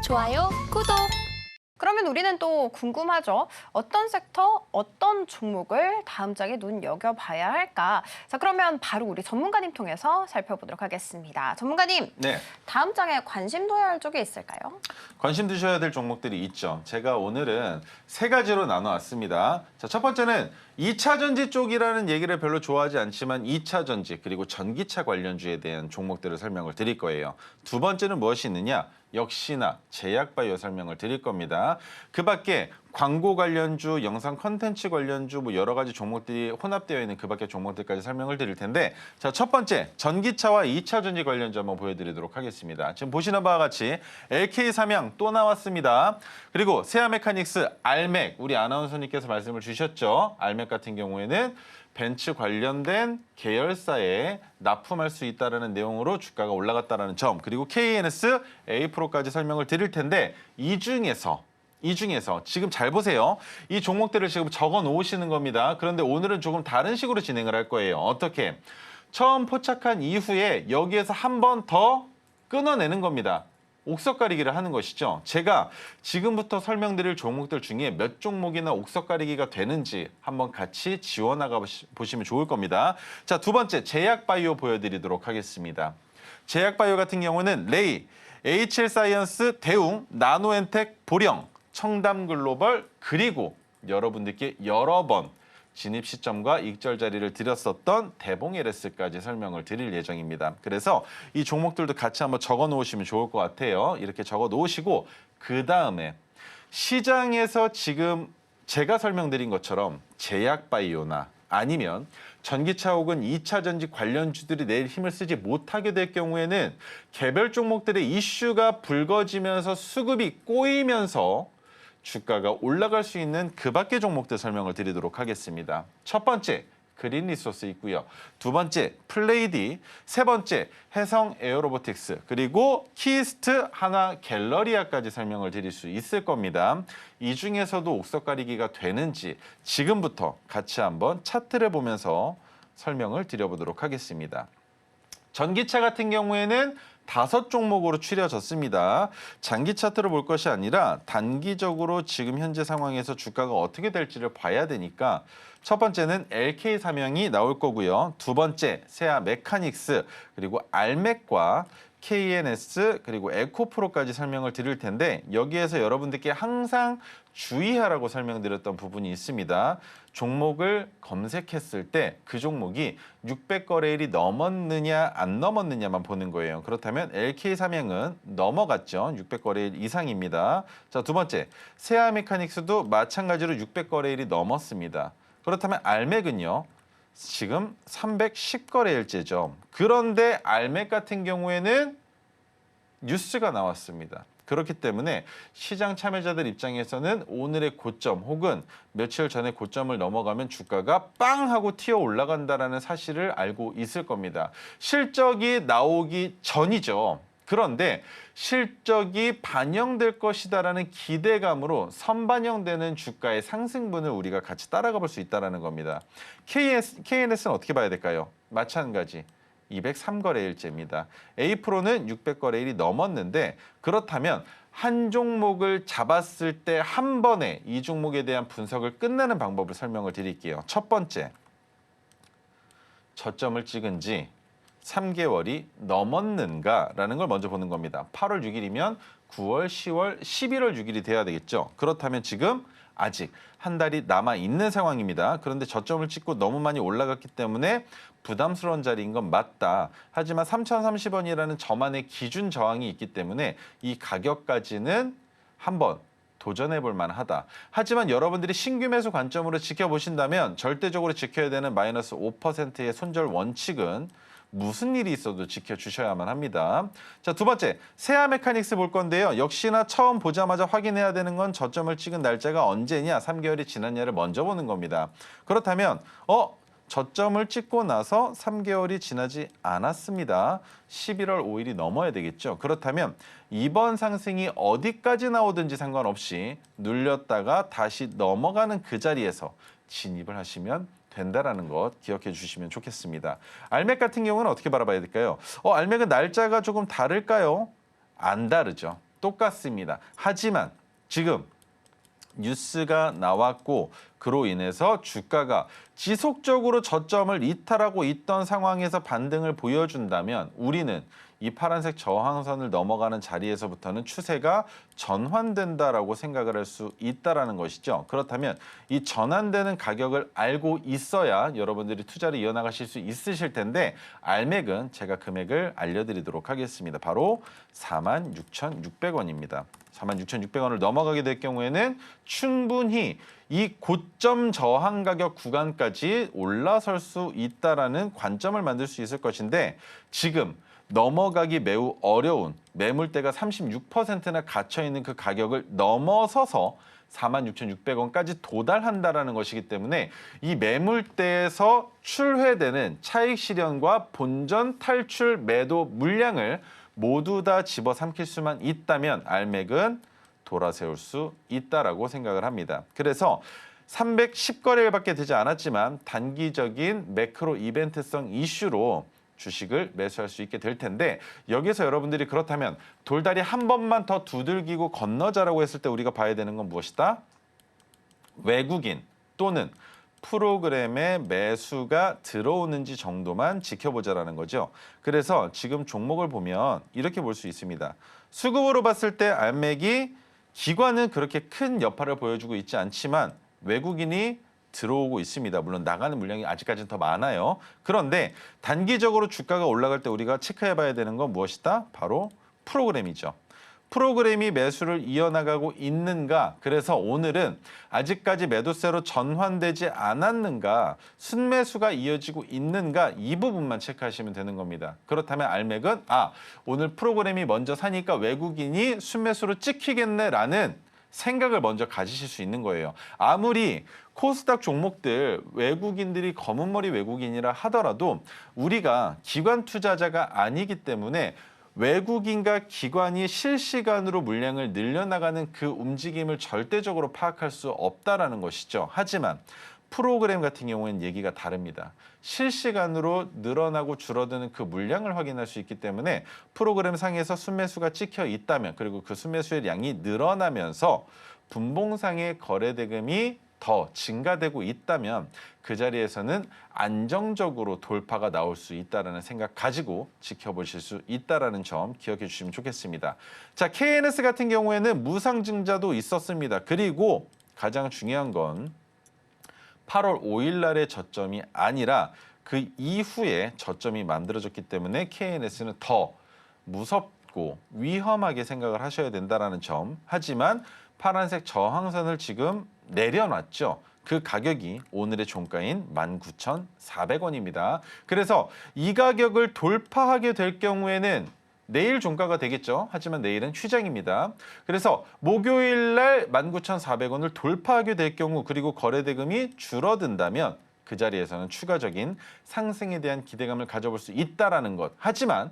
좋아요, 구독. 그러면 우리는 또 궁금하죠. 어떤 섹터, 어떤 종목을 다음 장에 눈여겨봐야 할까? 자, 그러면 바로 우리 전문가님 통해서 살펴보도록 하겠습니다. 전문가님, 네, 다음 장에 관심 둬야 할 쪽이 있을까요? 관심 두셔야 될 종목들이 있죠. 제가 오늘은 세 가지로 나눠왔습니다. 자, 첫 번째는 2차 전지 쪽이라는 얘기를 별로 좋아하지 않지만 2차 전지 그리고 전기차 관련주에 대한 종목들을 설명을 드릴 거예요. 두 번째는 무엇이 있느냐? 역시나 제약바이오 설명을 드릴 겁니다. 그 밖에 광고 관련주, 영상 컨텐츠 관련주 뭐 여러 가지 종목들이 혼합되어 있는 그 밖에 종목들까지 설명을 드릴 텐데 자, 첫 번째 전기차와 2차 전지 관련주 한번 보여드리도록 하겠습니다. 지금 보시는 바와 같이 LK 삼양 또 나왔습니다. 그리고 세아메카닉스, 알맥 우리 아나운서님께서 말씀을 주셨죠. 알맥 같은 경우에는 벤츠 관련된 계열사에 납품할 수 있다는 내용으로 주가가 올라갔다는 점 그리고 KNS, A프로까지 설명을 드릴 텐데 이 중에서 지금 잘 보세요. 이 종목들을 지금 적어 놓으시는 겁니다. 그런데 오늘은 조금 다른 식으로 진행을 할 거예요. 어떻게? 처음 포착한 이후에 여기에서 한 번 더 끊어내는 겁니다. 옥석 가리기를 하는 것이죠. 제가 지금부터 설명드릴 종목들 중에 몇 종목이나 옥석 가리기가 되는지 한번 같이 지워나가 보시면 좋을 겁니다. 자, 두 번째 제약바이오 보여드리도록 하겠습니다. 제약바이오 같은 경우는 레이, H1사이언스, 대웅, 나노엔텍, 보령, 청담글로벌 그리고 여러분들께 여러 번 진입 시점과 익절 자리를 드렸었던 대봉 LS까지 설명을 드릴 예정입니다. 그래서 이 종목들도 같이 한번 적어 놓으시면 좋을 것 같아요. 이렇게 적어 놓으시고 그 다음에 시장에서 지금 제가 설명드린 것처럼 제약바이오나 아니면 전기차 혹은 2차 전지 관련주들이 내일 힘을 쓰지 못하게 될 경우에는 개별 종목들의 이슈가 불거지면서 수급이 꼬이면서 주가가 올라갈 수 있는 그 밖의 종목들 설명을 드리도록 하겠습니다. 첫 번째, 그린 리소스 있고요. 두 번째, 플레이디. 세 번째, 해성 에어로보틱스. 그리고 키스트, 하나 갤러리아까지 설명을 드릴 수 있을 겁니다. 이 중에서도 옥석 가리기가 되는지 지금부터 같이 한번 차트를 보면서 설명을 드려보도록 하겠습니다. 전기차 같은 경우에는 5종목으로 추려졌습니다. 장기 차트로 볼 것이 아니라 단기적으로 지금 현재 상황에서 주가가 어떻게 될지를 봐야 되니까 첫 번째는 LK 삼양이 나올 거고요. 두 번째 세아 메카닉스 그리고 알맥과 KNS 그리고 에코프로까지 설명을 드릴 텐데 여기에서 여러분들께 항상 주의하라고 설명드렸던 부분이 있습니다. 종목을 검색했을 때 그 종목이 600거래일이 넘었느냐 안 넘었느냐만 보는 거예요. 그렇다면 LK 삼양은 넘어갔죠. 600거래일 이상입니다. 자, 두 번째 세아메카닉스도 마찬가지로 600거래일이 넘었습니다. 그렇다면 알맥은요. 지금 310거래일째죠. 그런데 알맥 같은 경우에는 뉴스가 나왔습니다. 그렇기 때문에 시장 참여자들 입장에서는 오늘의 고점 혹은 며칠 전에 고점을 넘어가면 주가가 빵 하고 튀어 올라간다는 사실을 알고 있을 겁니다. 실적이 나오기 전이죠. 그런데 실적이 반영될 것이다라는 기대감으로 선반영되는 주가의 상승분을 우리가 같이 따라가 볼 수 있다는 겁니다. KNS는 어떻게 봐야 될까요? 마찬가지. 203거래일째입니다. A프로는 600거래일이 넘었는데 그렇다면 한 종목을 잡았을 때 한 번에 이 종목에 대한 분석을 끝내는 방법을 설명을 드릴게요. 첫 번째, 저점을 찍은 지 3개월이 넘었는가라는 걸 먼저 보는 겁니다. 8월 6일이면 9월, 10월, 11월 6일이 돼야 되겠죠. 그렇다면 지금 아직 한 달이 남아있는 상황입니다. 그런데 저점을 찍고 너무 많이 올라갔기 때문에 부담스러운 자리인 건 맞다. 하지만 3,030원이라는 저만의 기준 저항이 있기 때문에 이 가격까지는 한번 도전해 볼 만하다. 하지만 여러분들이 신규 매수 관점으로 지켜보신다면 절대적으로 지켜야 되는 마이너스 5%의 손절 원칙은 무슨 일이 있어도 지켜주셔야만 합니다. 자, 두 번째, 세아 메카닉스 볼 건데요. 역시나 처음 보자마자 확인해야 되는 건 저점을 찍은 날짜가 언제냐, 3개월이 지났냐를 먼저 보는 겁니다. 그렇다면 저점을 찍고 나서 3개월이 지나지 않았습니다. 11월 5일이 넘어야 되겠죠. 그렇다면 이번 상승이 어디까지 나오든지 상관없이 눌렸다가 다시 넘어가는 그 자리에서 진입을 하시면 된다라는 것 기억해 주시면 좋겠습니다. 알맥 같은 경우는 어떻게 바라봐야 될까요? 알맥은 날짜가 조금 다를까요? 안 다르죠. 똑같습니다. 하지만 지금 뉴스가 나왔고 그로 인해서 주가가 지속적으로 저점을 이탈하고 있던 상황에서 반등을 보여준다면 우리는 이 파란색 저항선을 넘어가는 자리에서부터는 추세가 전환된다라고 생각을 할 수 있다라는 것이죠. 그렇다면 이 전환되는 가격을 알고 있어야 여러분들이 투자를 이어나가실 수 있으실 텐데 알맥은 제가 금액을 알려드리도록 하겠습니다. 바로 46,600원입니다. 46,600원을 넘어가게 될 경우에는 충분히 이 고점 저항 가격 구간까지 올라설 수 있다라는 관점을 만들 수 있을 것인데 지금 넘어가기 매우 어려운 매물대가 36%나 갇혀있는 그 가격을 넘어서서 46,600원까지 도달한다라는 것이기 때문에 이 매물대에서 출회되는 차익 실현과 본전 탈출 매도 물량을 모두 다 집어삼킬 수만 있다면 알맥은 돌아세울 수 있다라고 생각을 합니다. 그래서 310거래일밖에 되지 않았지만 단기적인 매크로 이벤트성 이슈로 주식을 매수할 수 있게 될 텐데 여기서 여러분들이 그렇다면 돌다리 한 번만 더 두들기고 건너자라고 했을 때 우리가 봐야 되는 건 무엇이다? 외국인 또는 프로그램에 매수가 들어오는지 정도만 지켜보자라는 거죠. 그래서 지금 종목을 보면 이렇게 볼 수 있습니다. 수급으로 봤을 때 알맥이 기관은 그렇게 큰 여파를 보여주고 있지 않지만 외국인이 들어오고 있습니다. 물론 나가는 물량이 아직까지는 더 많아요. 그런데 단기적으로 주가가 올라갈 때 우리가 체크해봐야 되는 건 무엇이다? 바로 프로그램이죠. 프로그램이 매수를 이어나가고 있는가? 그래서 오늘은 아직까지 매도세로 전환되지 않았는가? 순매수가 이어지고 있는가? 이 부분만 체크하시면 되는 겁니다. 그렇다면 알맥은 오늘 프로그램이 먼저 사니까 외국인이 순매수로 찍히겠네라는 생각을 먼저 가지실 수 있는 거예요. 아무리 코스닥 종목들 외국인들이 검은머리 외국인이라 하더라도 우리가 기관 투자자가 아니기 때문에 외국인과 기관이 실시간으로 물량을 늘려나가는 그 움직임을 절대적으로 파악할 수 없다라는 것이죠. 하지만 프로그램 같은 경우에는 얘기가 다릅니다. 실시간으로 늘어나고 줄어드는 그 물량을 확인할 수 있기 때문에 프로그램 상에서 순매수가 찍혀 있다면 그리고 그 순매수의 양이 늘어나면서 분봉상의 거래 대금이 더 증가되고 있다면 그 자리에서는 안정적으로 돌파가 나올 수 있다는 생각 가지고 지켜보실 수 있다는 점 기억해 주시면 좋겠습니다. 자, KNS 같은 경우에는 무상증자도 있었습니다. 그리고 가장 중요한 건 8월 5일 날의 저점이 아니라 그 이후에 저점이 만들어졌기 때문에 KNS는 더 무섭고 위험하게 생각을 하셔야 된다는 점. 하지만 파란색 저항선을 지금 내려놨죠. 그 가격이 오늘의 종가인 19,400원입니다. 그래서 이 가격을 돌파하게 될 경우에는 내일 종가가 되겠죠. 하지만 내일은 휴장입니다. 그래서 목요일 날 19,400원을 돌파하게 될 경우 그리고 거래 대금이 줄어든다면 그 자리에서는 추가적인 상승에 대한 기대감을 가져볼 수 있다라는 것. 하지만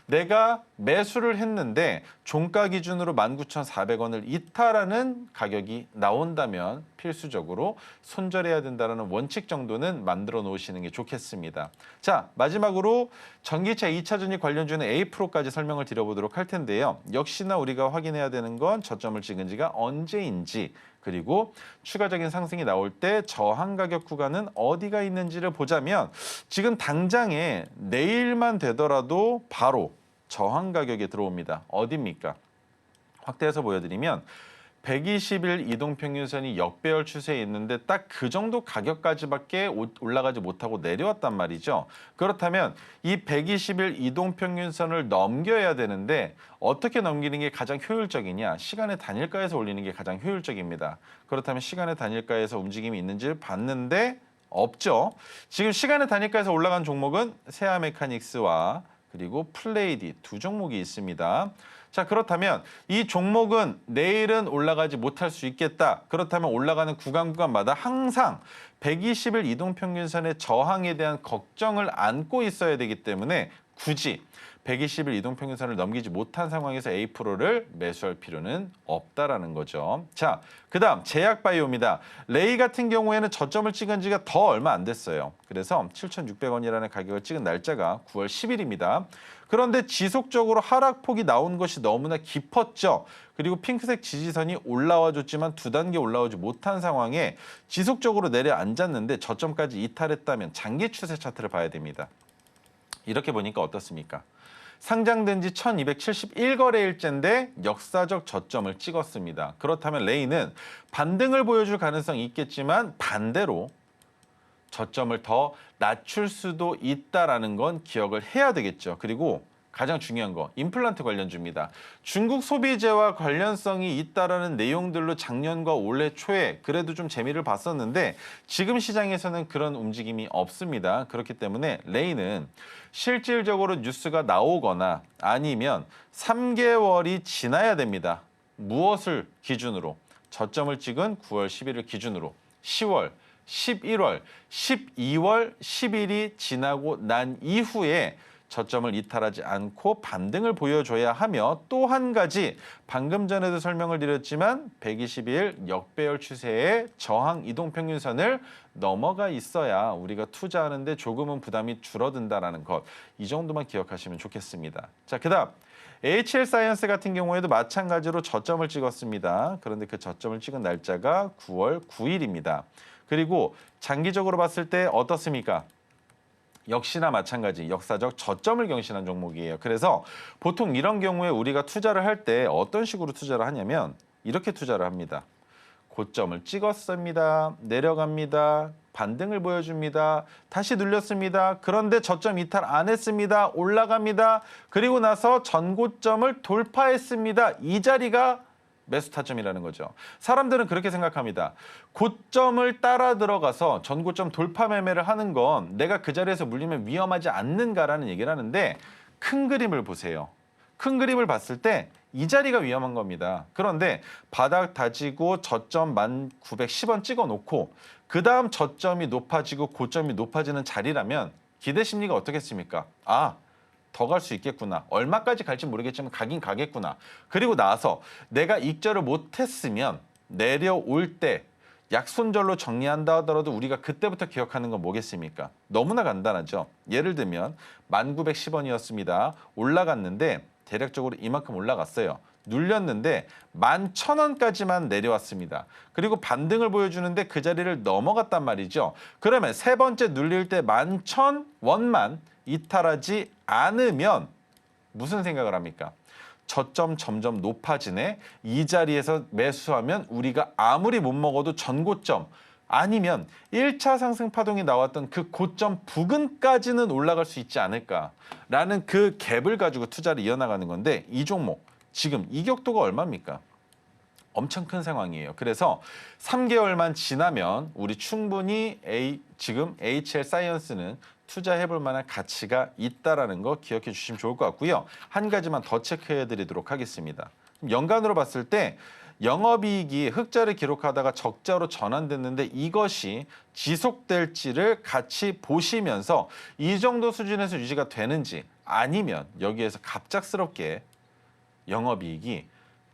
내가 매수를 했는데 종가 기준으로 19,400원을 이탈하는 가격이 나온다면 필수적으로 손절해야 된다는 원칙 정도는 만들어 놓으시는 게 좋겠습니다. 자, 마지막으로 전기차 2차 전지 관련주는 A-Pro까지 설명을 드려보도록 할 텐데요. 역시나 우리가 확인해야 되는 건 저점을 찍은 지가 언제인지 그리고 추가적인 상승이 나올 때 저항 가격 구간은 어디가 있는지를 보자면 지금 당장에 내일만 되더라도 바로 저항 가격에 들어옵니다. 어디입니까? 확대해서 보여드리면 120일 이동평균선이 역배열 추세에 있는데 딱 그 정도 가격까지밖에 올라가지 못하고 내려왔단 말이죠. 그렇다면 이 120일 이동평균선을 넘겨야 되는데 어떻게 넘기는 게 가장 효율적이냐? 시간의 단일가에서 올리는 게 가장 효율적입니다. 그렇다면 시간의 단일가에서 움직임이 있는지를 봤는데 없죠. 지금 시간의 단일가에서 올라간 종목은 세아메카닉스와 그리고 플레이디 두 종목이 있습니다. 자, 그렇다면 이 종목은 내일은 올라가지 못할 수 있겠다. 그렇다면 올라가는 구간마다 항상 120일 이동평균선의 저항에 대한 걱정을 안고 있어야 되기 때문에 굳이 120일 이동평균선을 넘기지 못한 상황에서 A 프로를 매수할 필요는 없다라는 거죠. 자, 그다음 제약바이오입니다. 레이 같은 경우에는 저점을 찍은 지가 더 얼마 안 됐어요. 그래서 7,600원이라는 가격을 찍은 날짜가 9월 10일입니다. 그런데 지속적으로 하락폭이 나온 것이 너무나 깊었죠. 그리고 핑크색 지지선이 올라와줬지만 두 단계 올라오지 못한 상황에 지속적으로 내려앉았는데 저점까지 이탈했다면 장기 추세 차트를 봐야 됩니다. 이렇게 보니까 어떻습니까? 상장된 지 1271거래일째인데 역사적 저점을 찍었습니다. 그렇다면 레이는 반등을 보여줄 가능성이 있겠지만 반대로 저점을 더 낮출 수도 있다라는 건 기억을 해야 되겠죠. 그리고 가장 중요한 거 임플란트 관련주입니다. 중국 소비재와 관련성이 있다라는 내용들로 작년과 올해 초에 그래도 좀 재미를 봤었는데 지금 시장에서는 그런 움직임이 없습니다. 그렇기 때문에 레이는 실질적으로 뉴스가 나오거나 아니면 3개월이 지나야 됩니다. 무엇을 기준으로? 저점을 찍은 9월 11일 기준으로 10월, 11월, 12월, 10일이 지나고 난 이후에 저점을 이탈하지 않고 반등을 보여줘야 하며 또 한 가지 방금 전에도 설명을 드렸지만 120일 역배열 추세의 저항 이동평균선을 넘어가 있어야 우리가 투자하는데 조금은 부담이 줄어든다는 것. 이 정도만 기억하시면 좋겠습니다. 자, 그다음 HL사이언스 같은 경우에도 마찬가지로 저점을 찍었습니다. 그런데 그 저점을 찍은 날짜가 9월 9일입니다. 그리고 장기적으로 봤을 때 어떻습니까? 역시나 마찬가지 역사적 저점을 경신한 종목이에요. 그래서 보통 이런 경우에 우리가 투자를 할 때 어떤 식으로 투자를 하냐면 이렇게 투자를 합니다. 고점을 찍었습니다. 내려갑니다. 반등을 보여줍니다. 다시 눌렸습니다. 그런데 저점 이탈 안 했습니다. 올라갑니다. 그리고 나서 전고점을 돌파했습니다. 이 자리가 매수 타점이라는 거죠. 사람들은 그렇게 생각합니다. 고점을 따라 들어가서 전고점 돌파 매매를 하는 건 내가 그 자리에서 물리면 위험하지 않는가라는 얘기를 하는데 큰 그림을 보세요. 큰 그림을 봤을 때 이 자리가 위험한 겁니다. 그런데 바닥 다지고 저점 1910원 찍어놓고 그 다음 저점이 높아지고 고점이 높아지는 자리라면 기대 심리가 어떻겠습니까? 아, 더 갈 수 있겠구나. 얼마까지 갈지 모르겠지만 가긴 가겠구나. 그리고 나서 내가 익절을 못했으면 내려올 때 약손절로 정리한다 하더라도 우리가 그때부터 기억하는 건 뭐겠습니까? 너무나 간단하죠. 예를 들면 1910원이었습니다. 올라갔는데 대략적으로 이만큼 올라갔어요. 눌렸는데 11,000원까지만 내려왔습니다. 그리고 반등을 보여주는데 그 자리를 넘어갔단 말이죠. 그러면 세 번째 눌릴 때 11,000원만 이탈하지 않으면 무슨 생각을 합니까? 저점 점점 높아지네. 이 자리에서 매수하면 우리가 아무리 못 먹어도 전고점 아니면 1차 상승 파동이 나왔던 그 고점 부근까지는 올라갈 수 있지 않을까라는 그 갭을 가지고 투자를 이어나가는 건데 이 종목 지금 이격도가 얼마입니까? 엄청 큰 상황이에요. 그래서 3개월만 지나면 우리 충분히 지금 HL사이언스는 투자해볼 만한 가치가 있다라는 거 기억해 주시면 좋을 것 같고요. 한 가지만 더 체크해 드리도록 하겠습니다. 연간으로 봤을 때 영업이익이 흑자를 기록하다가 적자로 전환됐는데 이것이 지속될지를 같이 보시면서 이 정도 수준에서 유지가 되는지 아니면 여기에서 갑작스럽게 영업이익이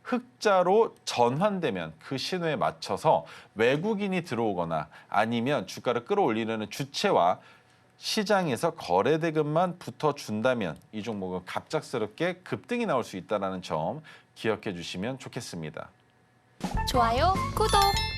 흑자로 전환되면 그 신호에 맞춰서 외국인이 들어오거나 아니면 주가를 끌어올리려는 주체와 시장에서 거래대금만 붙어준다면 이 종목은 갑작스럽게 급등이 나올 수 있다는 점 기억해 주시면 좋겠습니다. 좋아요, 구독!